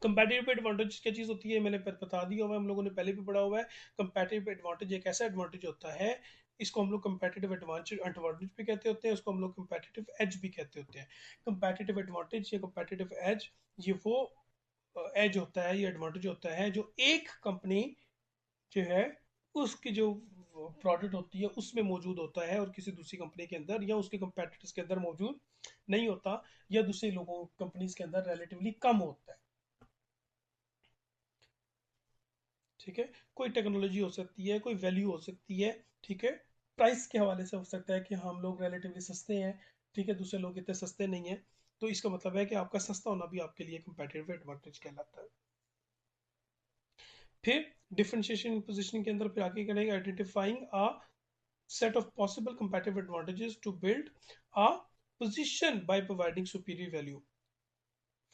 Competitive advantage क्या चीज़ होती है, मैंने बता दिया हुआ है, हम लोगों ने पहले भी पढ़ा हुआ है। कंपैटिटिव एडवांटेज एक ऐसा एडवांटेज होता है, इसको हम लोग कंपैटिटिव एडवांटेज एडवांटेज भी कहते होते हैं, इसको हम लोग कंपैटिटिव एज भी कहते होते हैं। कंपैटिटिव एडवांटेज या कंपैटिटिव एज, ये वो एज होता है, ये एडवांटेज होता है जो एक कंपनी जो है उसकी जो प्रोडक्ट होती है उसमें मौजूद होता है और किसी दूसरी कंपनी के अंदर या उसके कंपेटिटर्स के अंदर मौजूद नहीं होता, या दूसरे लोगों कंपनीज के अंदर रिलेटिवली कम होता है। ठीक है, कोई टेक्नोलॉजी हो सकती है, कोई वैल्यू हो सकती है, ठीक है, प्राइस के हवाले से हो सकता है कि हम लोग रिलेटिवली सस्ते हैं, ठीक है, दूसरे लोग इतने सस्ते नहीं हैं, तो इसका मतलब है कि आपका सस्ता होना भी आपके लिए कंपेटिटिव एडवांटेज कहलाता है। फिर डिफरेंशिएशन पोजिशनिंग के अंदर फिर आगे करेंगे identifying a set of possible competitive advantages to build a position by providing superior value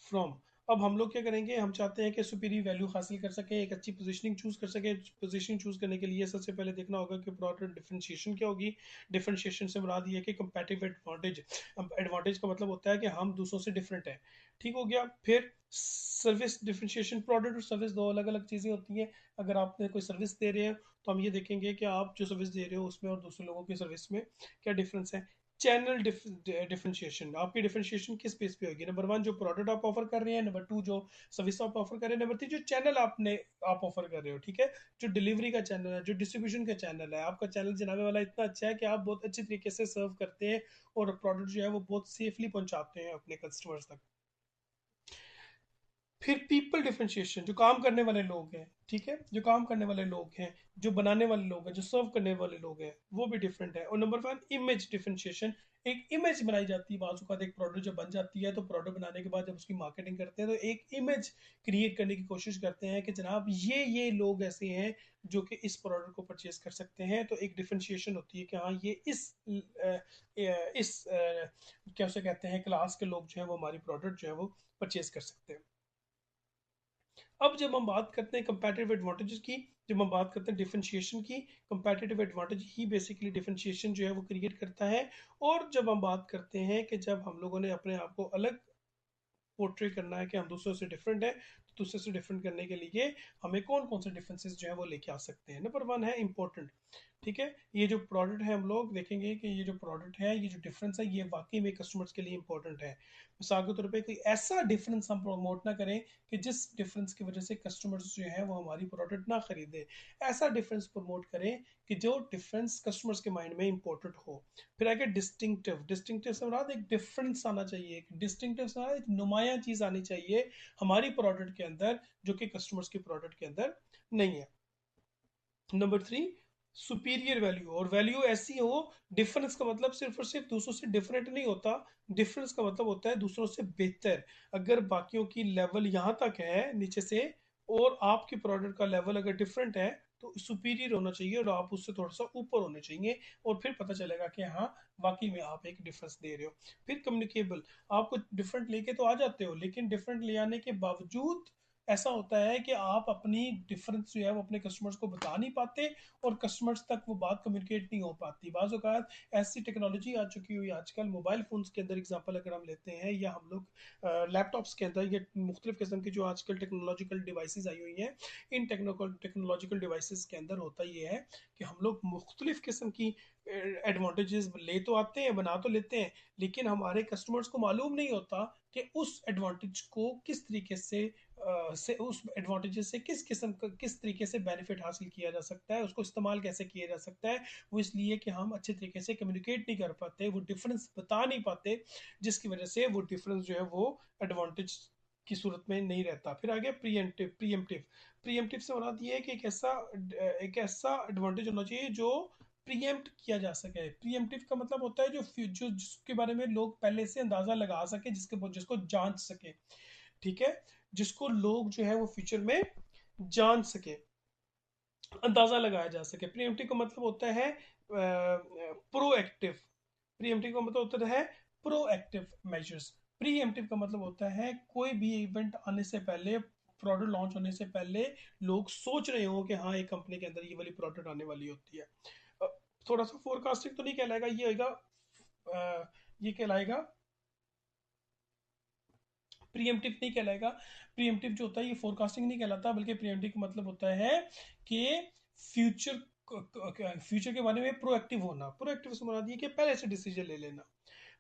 from। अब हम लोग क्या करेंगे, हम चाहते हैं कि सुपीरियर वैल्यू हासिल कर सकें, एक अच्छी पोजीशनिंग चूज कर सकें। पोजीशनिंग चूज करने के लिए सबसे पहले देखना होगा कि प्रोडक्ट डिफरेंशिएशन क्या होगी। डिफरेंशिएशन से मुराद ये है कि कंपैटिटिव एडवांटेज, एडवांटेज का मतलब होता है कि हम दूसरों से डिफरेंट है, ठीक हो गया। फिर सर्विस डिफरेंशिएशन, प्रोडक्ट और सर्विस दो अलग अलग चीज़ें होती हैं। अगर आप कोई सर्विस दे रहे हैं तो हम ये देखेंगे कि आप जो सर्विस दे रहे हो उसमें और दूसरे लोगों की सर्विस में क्या डिफरेंस है। चैनल डिफरेंशिएशन, आपकी डिफरेंशिएशन किस बेस पे होगी, नंबर वन जो प्रोडक्ट आप ऑफर कर रहे हैं, नंबर टू जो सर्विस आप ऑफर कर रहे हैं, नंबर थ्री जो चैनल आप ऑफर कर रहे हो, ठीक है, जो डिलीवरी का चैनल है, जो डिस्ट्रीब्यूशन का चैनल है, आपका चैनल जनाबे वाला इतना अच्छा है कि आप बहुत अच्छे तरीके से सर्व करते हैं और प्रोडक्ट जो है वो बहुत सेफली पहुंचाते हैं अपने कस्टमर्स तक। फिर पीपल डिफरेंशिएशन, जो काम करने वाले लोग हैं, ठीक है, जो काम करने वाले लोग हैं, जो बनाने वाले लोग हैं, जो सर्व करने वाले लोग हैं, वो भी डिफरेंट है। और नंबर वन इमेज डिफरेंशिएशन, एक इमेज बनाई जाती है बाजू का, एक प्रोडक्ट जब बन जाती है तो प्रोडक्ट बनाने के बाद जब उसकी मार्केटिंग करते हैं तो एक इमेज क्रिएट करने की कोशिश करते हैं कि जनाब ये लोग ऐसे हैं जो कि इस प्रोडक्ट को परचेज कर सकते हैं, तो एक डिफरेंशिएशन होती है कि हाँ ये क्या उसे कहते हैं क्लास के लोग जो है वो हमारी प्रोडक्ट जो है वो परचेज कर सकते हैं। अब जब हम बात करते हैं कंपैटिटिव एडवांटेजेस की, जब हम बात करते हैं डिफरेंशिएशन की, कंपैटिटिव एडवांटेज ही बेसिकली डिफरेंशिएशन जो है वो क्रिएट करता है। और जब हम बात करते हैं कि जब हम लोगों ने अपने आप को अलग पोर्ट्रे करना है कि हम दूसरों से डिफरेंट है, तो दूसरे से डिफरेंट करने के लिए हमें कौन कौन से डिफरेंसेस जो है वो लेके आ सकते हैं। नंबर वन है इंपॉर्टेंट, ठीक है, ये जो प्रोडक्ट है हम लोग देखेंगे कि ये जो प्रोडक्ट है, ये जो डिफरेंस है, ये वाकई में कस्टमर्स के लिए इंपॉर्टेंट है। मिसाल के तौर पे कोई ऐसा डिफरेंस हम प्रमोट ना करें कि जिस डिफरेंस की वजह से कस्टमर्स जो है वो हमारी प्रोडक्ट ना खरीदे। ऐसा डिफरेंस प्रमोट करें कि जो डिफरेंस कस्टमर्स के माइंड में इंपॉर्टेंट हो। फिर आगे डिस्टिंक्टिव, डिस्टिंक्टिव से मुराद एक डिफरेंस आना चाहिए, एक डिस्टिंक्टिव से मुराद एक नुमाया चीज आनी चाहिए हमारी प्रोडक्ट के अंदर जो कि कस्टमर्स की प्रोडक्ट के अंदर नहीं है। नंबर थ्री सुपीरियर वैल्यू, और वैल्यू ऐसी हो, डिफरेंस का मतलब सिर्फ और सिर्फ दूसरों से डिफरेंट नहीं होता, डिफरेंस का मतलब होता है दूसरों से बेहतर। अगर बाकियों की लेवल यहाँ तक है नीचे से और आपकी प्रोडक्ट का लेवल अगर डिफरेंट है तो सुपीरियर होना चाहिए और आप उससे थोड़ा सा ऊपर होने चाहिए, और फिर पता चलेगा कि हाँ वाकई में आप एक डिफरेंस दे रहे हो। फिर कम्युनिकेबल, आपको डिफरेंट लेके तो आ जाते हो लेकिन डिफरेंट ले आने के बावजूद ऐसा होता है कि आप अपनी डिफरेंस जो है वो अपने कस्टमर्स को बता नहीं पाते और कस्टमर्स तक वो बात कम्युनिकेट नहीं हो पाती। बाज़ औक़ात ऐसी टेक्नोलॉजी आ चुकी हुई है आजकल, मोबाइल फ़ोन्स के अंदर एग्जांपल अगर हम लेते हैं, या हम लोग लैपटॉप्स के अंदर, ये मुख्तलिफ़ किस्म की जो आजकल टेक्नोलॉजिकल डिवाइसेस आई हुई हैं, इन टेक्नोलॉजिकल डिवाइसेस के अंदर होता ये है कि हम लोग मुख्तलिफ़ किस्म की एडवांटेजेस ले तो आते हैं, बना तो लेते हैं, लेकिन हमारे कस्टमर्स को मालूम नहीं होता कि उस एडवांटेज को किस तरीके से उस एडवांटेजेस से किस किस्म का किस तरीके से बेनिफिट हासिल किया जा सकता है, उसको इस्तेमाल कैसे किया जा सकता है। वो इसलिए कि हम अच्छे तरीके से कम्युनिकेट नहीं कर पाते, वो डिफरेंस बता नहीं पाते, जिसकी वजह से वो डिफरेंस जो है वो एडवांटेज की सूरत में नहीं रहता। फिर आगे प्रीएम्प्टिव, प्रीएम्प्टिव से मुराद ये है कि एक ऐसा एडवांटेज होना चाहिए जो प्रीएम्प्ट किया जा सके। प्रीएम्प्टिव का मतलब होता है जो जिसके बारे में लोग पहले से अंदाजा लगा सके, जिसको जांच सके, ठीक है, जिसको लोग जो है वो फ्यूचर में जान सके, अंदाजा लगाया जा सके। प्रीएम्प्टिव का मतलब होता है प्रोएक्टिव, प्रीएम्प्टिव का मतलब होता है प्रोएक्टिव मेजर्स। प्रीएम्प्टिव का मतलब होता है कोई भी इवेंट आने से पहले, प्रोडक्ट लॉन्च होने से पहले लोग सोच रहे हो कि हाँ एक कंपनी के अंदर ये वाली प्रोडक्ट आने वाली होती है। अ, थोड़ा सा फोरकास्टिंग तो नहीं कहलाएगा, ये होगा ये कहलाएगा प्रीएम्प्टिव नहीं कहलाएगा। प्रीएम्प्टिव जो होता है ये फोरकास्टिंग नहीं कहलाता, बल्कि प्रीएम्प्टिव का मतलब होता है कि फ्यूचर फ्यूचर के बारे में प्रोएक्टिव होना। प्रोएक्टिव से मुराद ये कि पहले से डिसीजन ले लेना।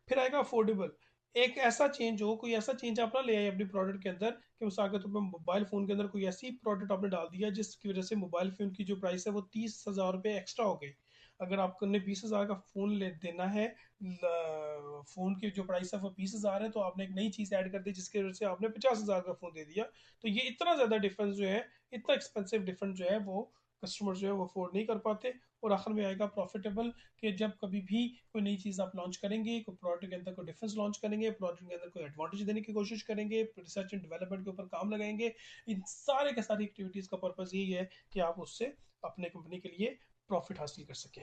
फिर आएगा अफोर्डेबल। एक ऐसा चेंज हो, कोई ऐसा चेंज आप ना ले आए अपने प्रोडक्ट के अंदर कि मिसाल के तौर पर मोबाइल फ़ोन के अंदर कोई ऐसी प्रोडक्ट आपने डाल दिया जिसकी वजह से मोबाइल फ़ोन की जो प्राइस है वो 30,000 रुपये एक्स्ट्रा हो गई। अगर आपको ने 20,000 का फ़ोन ले देना है, फ़ोन की जो प्राइस है वो 20,000 है, तो आपने एक नई चीज़ ऐड कर दी जिसकी वजह से आपने 50,000 का फ़ोन दे दिया। तो ये इतना ज़्यादा डिफरेंस जो है, इतना एक्सपेंसिव डिफरेंस जो है वो कस्टमर जो है वो अफोर्ड नहीं कर पाते। और आखिर में आएगा प्रॉफिटेबल, कि जब कभी भी कोई नई चीज़ आप लॉन्च करेंगे, कोई प्रोडक्ट के अंदर कोई डिफरेंस लॉन्च करेंगे, प्रोडक्ट के अंदर कोई एडवांटेज देने की कोशिश करेंगे, रिसर्च एंड डेवलपमेंट के ऊपर काम लगाएंगे, इन सारे के सारी एक्टिविटीज़ का पर्पज़ यही है कि आप उससे अपने कंपनी के लिए प्रॉफिट हासिल कर सकें।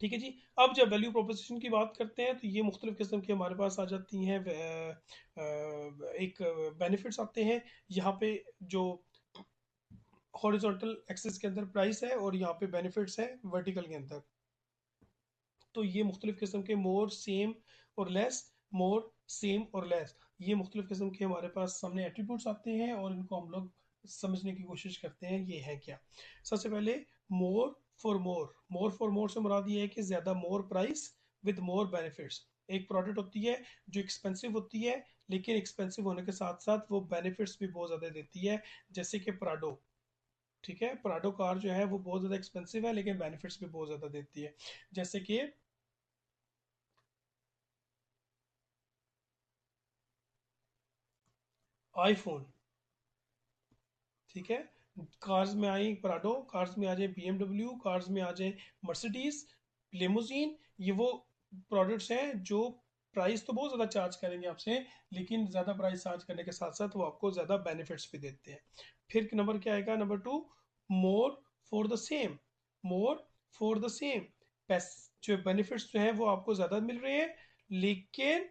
ठीक है जी। अब जब वैल्यू प्रोपोजिशन की बात करते हैं तो ये मुख्तलिफ किस्म की हमारे पास आ जाती हैं। एक बेनिफिट्स आते हैं यहाँ पे, जो हॉरिजॉन्टल एक्सिस के अंदर प्राइस है और यहाँ पे बेनिफिट्स है वर्टिकल के अंदर। तो ये मुख्तलिफ किस्म के मोर, सेम और लेस, मोर, सेम और लेस, ये मुख्तलिफ किस्म के हमारे पास सामने एट्रीब्यूट्स आते हैं और इनको हम लोग समझने की कोशिश करते हैं ये है क्या। सबसे पहले more for more. More for more से मुराद ये है कि ज़्यादा, मोर प्राइस विद मोर बेनिफिट्स। एक प्रोडक्ट होती है जो एक्सपेंसिव होती है, लेकिन एक्सपेंसिव होने के साथ साथ वो बेनिफिट्स भी बहुत ज़्यादा देती है, जैसे कि प्राडो। ठीक है, प्राडो कार जो है वो बहुत ज़्यादा एक्सपेंसिव है लेकिन बेनिफिट्स भी बहुत ज़्यादा देती है, जैसे कि आईफोन। ठीक है, कार्स में आई प्राडो, कार्स में आ जाए बीएमडब्ल्यू, कार्स में आ जाए मर्सिडीज, लेमोजीन। ये वो प्रोडक्ट्स हैं जो प्राइस तो बहुत ज़्यादा चार्ज करेंगे आपसे, लेकिन ज़्यादा प्राइस चार्ज करने के साथ साथ वो आपको ज़्यादा बेनिफिट्स भी देते हैं। फिर नंबर क्या आएगा, number two, more for the same. More for the same, जो बेनिफिट्स जो है वो आपको ज़्यादा मिल रहे हैं, लेकिन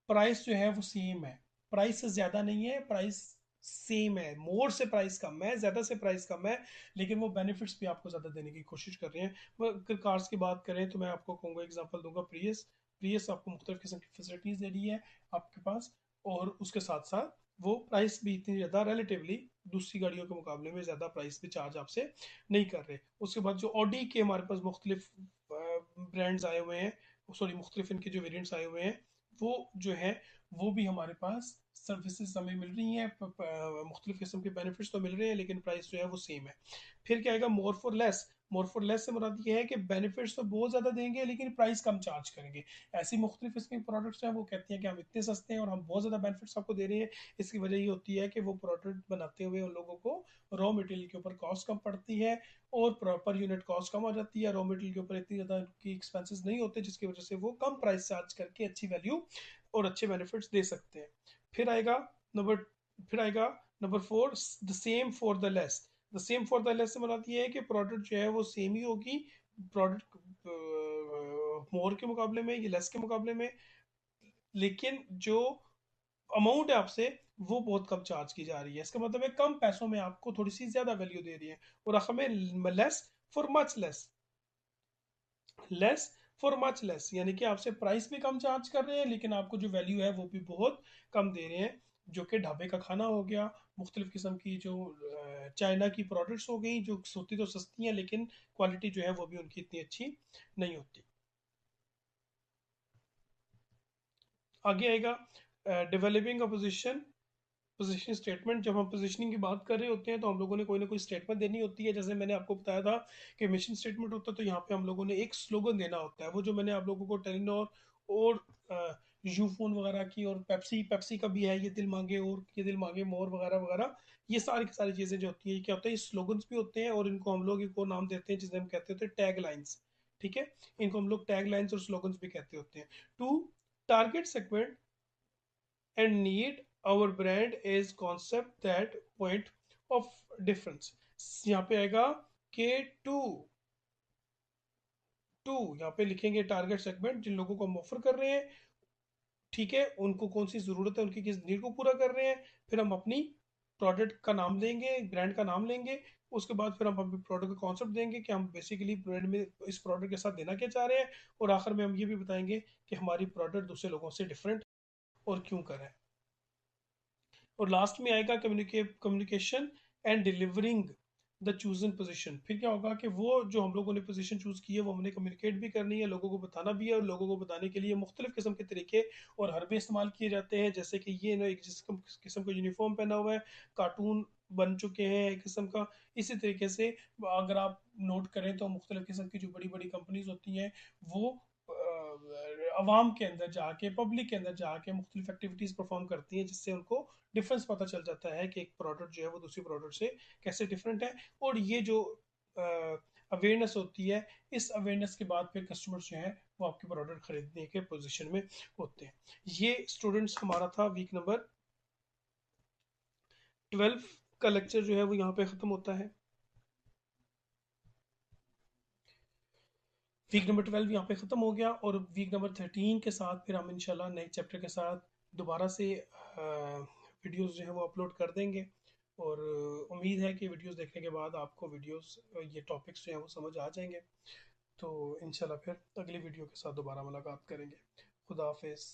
प्राइस जो है वो सेम है। प्राइस से ज़्यादा नहीं है, प्राइस सेम है। मोर से प्राइस कम है, ज़्यादा से प्राइस कम है, लेकिन वो बेनिफिट्स भी आपको ज़्यादा देने की कोशिश कर रहे हैं। अगर कार्स की बात करें तो मैं आपको कहूँगा, एग्जांपल दूंगा प्रियस। प्रियस आपको मुख्तलिफ किस्म की फैसिलिटीज़ दे रही है आपके पास, और उसके साथ साथ वो प्राइस भी इतनी ज़्यादा रिलेटिवली दूसरी गाड़ियों के मुकाबले में ज़्यादा प्राइस भी चार्ज आपसे नहीं कर रहे। उसके बाद जो ऑडी के हमारे पास मुख्तलिफ ब्रांड्स आए हुए हैं, सॉरी मुख्तलिफ इनके जो वेरियंट्स आए हुए हैं, वो जो है वो भी हमारे पास सर्विसेज हमें मिल रही हैं, मुख्तलिफ किस्म के बेनिफिट्स तो मिल रहे हैं, लेकिन प्राइस जो है वो सेम है। फिर क्या आएगा, more for less. More for less से मुराद ये है कि बेनिफिट्स तो बहुत ज़्यादा देंगे लेकिन प्राइस कम चार्ज करेंगे। ऐसी मुख्तलिफ किस्म के प्रोडक्ट्स हैं वो कहती हैं कि हम इतने सस्ते हैं और हम बहुत ज़्यादा बेनिफिट्स आपको दे रहे हैं। इसकी वजह ये होती है कि वो प्रोडक्ट बनाते हुए उन लोगों को रॉ मटेरियल के ऊपर कॉस्ट कम पड़ती है और प्रॉपर यूनिट कॉस्ट कम आ जाती है। रॉ मटेरियल के ऊपर इतनी ज़्यादा की एक्सपेंसेस नहीं होते, जिसकी वजह से वो कम प्राइस चार्ज करके अच्छी वैल्यू और अच्छे बेनिफिट्स दे सकते हैं। फिर आएगा नंबर फिर आएगा number four, the same for the less. The same for the less से मतलब ये है कि प्रोडक्ट जो है वो सेम ही होगी, प्रोडक्ट मोर के मुकाबले में, ये लेस के मुकाबले में, लेकिन जो अमाउंट है आपसे वो बहुत कम चार्ज की जा रही है। इसका मतलब है कम पैसों में आपको थोड़ी सी ज्यादा वैल्यू दे रही है। और आखिर में less for much less. Less for much less यानी कि आपसे प्राइस भी कम चार्ज कर रहे हैं लेकिन आपको जो वैल्यू है वो भी बहुत कम दे रहे हैं, जो कि ढाबे का खाना हो गया, मुख्तलिफ किस्म की जो चाइना की प्रोडक्ट्स हो गई, जो होती तो सस्ती हैं लेकिन क्वालिटी जो है वो भी उनकी इतनी अच्छी नहीं होती। आगे आएगा developing a position, positioning statement. जब हम पोजीशनिंग की बात कर रहे होते हैं तो हम लोगों ने कोई ना कोई स्टेटमेंट देनी होती है। जैसे मैंने आपको बताया था कि मिशन स्टेटमेंट होता है, तो यहाँ पे हम लोगों ने एक स्लोगन देना होता है। वो जो मैंने आप लोगों को टेलीनॉर और यूफोन वगैरह की और पेप्सी पेप्सी का भी है, ये दिल मांगे और ये दिल मांगे मोर वगैरह वगैरह, ये सारी की सारी चीज़ें जो होती है, क्या होता है, स्लोगन्स भी होते हैं और इनको हम लोग इनको नाम देते हैं जिसे हम कहते होते हैं टैग लाइन्स। ठीक है, इनको हम लोग टैग लाइन्स और स्लोगन्स भी कहते होते हैं। To target segment and need our brand is concept that point of difference। यहाँ पे आएगा के टू टू यहाँ पे लिखेंगे टारगेट सेगमेंट, जिन लोगों को हम ऑफर कर रहे हैं। ठीक है, उनको कौन सी ज़रूरत है, उनकी किस नीड को पूरा कर रहे हैं। फिर हम अपनी प्रोडक्ट का नाम देंगे, ब्रांड का नाम लेंगे। उसके बाद फिर हम अपने प्रोडक्ट का कॉन्सेप्ट देंगे कि हम बेसिकली ब्रांड में इस प्रोडक्ट के साथ देना क्या चाह रहे हैं, और आखिर में हम ये भी बताएंगे कि हमारी प्रोडक्ट दूसरे लोगों से डिफरेंट और क्यों करें। और लास्ट में आएगा communication and delivering the chosen position. फिर क्या होगा कि वो जो हम लोगों ने पोजीशन चूज की है वो हमने कम्युनिकेट भी करनी है, लोगों को बताना भी है, और लोगों को बताने के लिए मुख्तलिफ किस्म के तरीके और हरबे इस्तेमाल किए जाते हैं। जैसे कि ये ना एक किस्म का यूनिफॉर्म पहना हुआ है, कार्टून बन चुके हैं एक किस्म का। इसी तरीके से अगर आप नोट करें तो मुख्तलिफ किस्म की जो बड़ी बड़ी कंपनीज होती हैं वो अवाम के अंदर जाके, पब्लिक के अंदर जाके मुख्तलिफ एक्टिविटीज़ परफॉर्म करती हैं, जिससे उनको डिफरेंस पता चल जाता है कि एक प्रोडक्ट जो है वो दूसरी प्रोडक्ट से कैसे डिफरेंट है। और ये जो अवेयरनेस होती है, इस अवेयरनेस के बाद फिर कस्टमर्स जो है वो आपके प्रोडक्ट खरीदने के पोजीशन में होते हैं। ये स्टूडेंट्स हमारा था वीक नंबर 12 का लेक्चर जो है वो यहाँ पे ख़त्म होता है। वीक नंबर 12 यहाँ पे ख़त्म हो गया, और वीक नंबर 13 के साथ फिर हम इंशाल्लाह नए चैप्टर के साथ दोबारा से वीडियोस जो है वो अपलोड कर देंगे। और उम्मीद है कि वीडियोस देखने के बाद आपको वीडियोस ये टॉपिक्स जो हैं वो समझ आ जाएंगे। तो इंशाल्लाह फिर अगली वीडियो के साथ दोबारा मुलाकात करेंगे। खुदा हाफिज़।